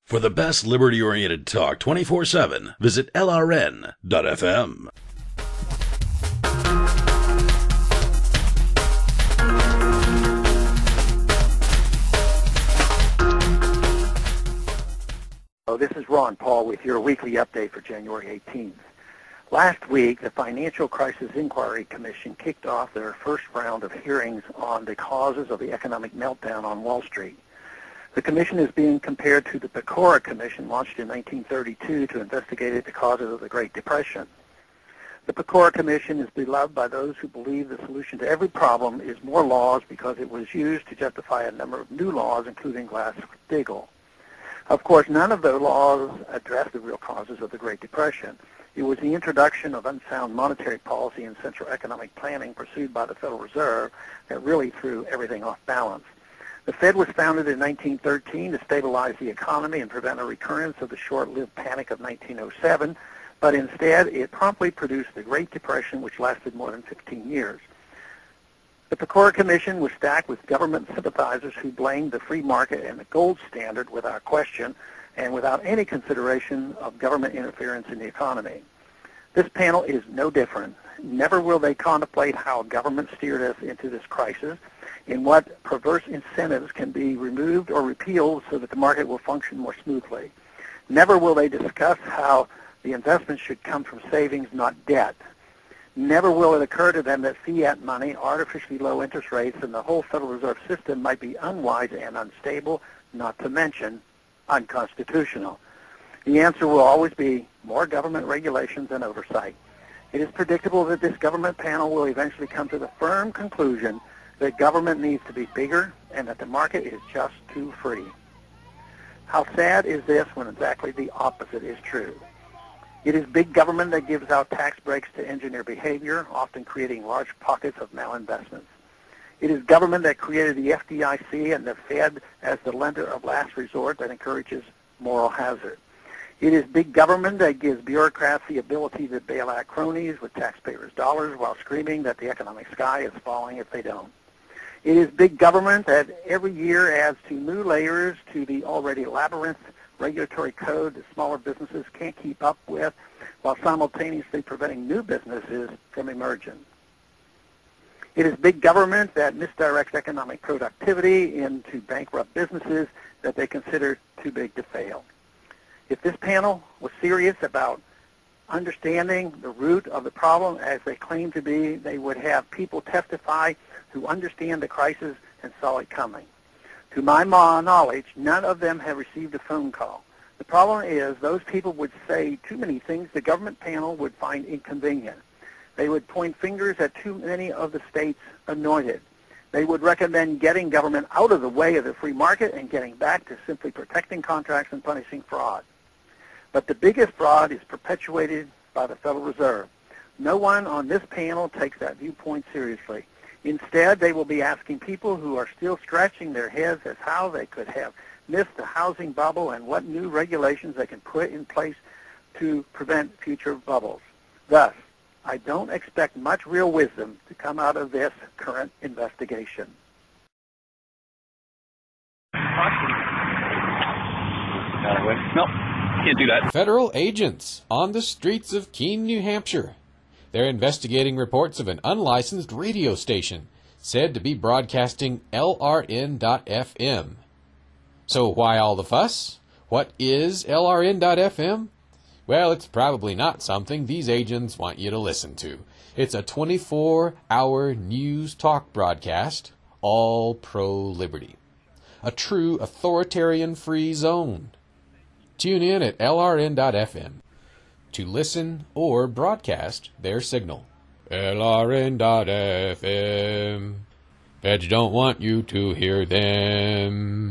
For the best liberty-oriented talk 24/7, visit LRN.FM. This is Ron Paul with your weekly update for January 18th. Last week, the Financial Crisis Inquiry Commission kicked off their first round of hearings on the causes of the economic meltdown on Wall Street. The commission is being compared to the Pecora Commission launched in 1932 to investigate the causes of the Great Depression. The Pecora Commission is beloved by those who believe the solution to every problem is more laws because it was used to justify a number of new laws, including Glass-Steagall. Of course, none of the laws addressed the real causes of the Great Depression. It was the introduction of unsound monetary policy and central economic planning pursued by the Federal Reserve that really threw everything off balance. The Fed was founded in 1913 to stabilize the economy and prevent a recurrence of the short-lived panic of 1907, but instead it promptly produced the Great Depression, which lasted more than 15 years. The Pecora Commission was stacked with government sympathizers who blamed the free market and the gold standard without question and without any consideration of government interference in the economy. This panel is no different. Never will they contemplate how government steered us into this crisis, in what perverse incentives can be removed or repealed so that the market will function more smoothly. Never will they discuss how the investments should come from savings, not debt. Never will it occur to them that fiat money, artificially low interest rates, and the whole Federal Reserve System might be unwise and unstable, not to mention unconstitutional. The answer will always be more government regulations and oversight. It is predictable that this government panel will eventually come to the firm conclusion that government needs to be bigger and that the market is just too free. How sad is this when exactly the opposite is true? It is big government that gives out tax breaks to engineer behavior, often creating large pockets of malinvestments. It is government that created the FDIC and the Fed as the lender of last resort that encourages moral hazard. It is big government that gives bureaucrats the ability to bail out cronies with taxpayers' dollars while screaming that the economic sky is falling if they don't. It is big government that every year adds two new layers to the already labyrinth regulatory code that smaller businesses can't keep up with, while simultaneously preventing new businesses from emerging. It is big government that misdirects economic productivity into bankrupt businesses that they consider too big to fail. If this panel was serious about understanding the root of the problem as they claim to be, they would have people testify who understand the crisis and saw it coming. To my knowledge, none of them have received a phone call. The problem is those people would say too many things the government panel would find inconvenient. They would point fingers at too many of the states anointed. They would recommend getting government out of the way of the free market and getting back to simply protecting contracts and punishing fraud. But the biggest fraud is perpetuated by the Federal Reserve. No one on this panel takes that viewpoint seriously. Instead, they will be asking people who are still scratching their heads as how they could have missed the housing bubble and what new regulations they can put in place to prevent future bubbles. Thus, I don't expect much real wisdom to come out of this current investigation. No, can't do that. Federal agents on the streets of Keene, New Hampshire. They're investigating reports of an unlicensed radio station said to be broadcasting LRN.FM. So why all the fuss? What is LRN.FM? Well, it's probably not something these agents want you to listen to. It's a 24-hour news talk broadcast, all pro-liberty. A true authoritarian free zone. Tune in at LRN.FM to listen or broadcast their signal. LRN.FM. Feds don't want you to hear them.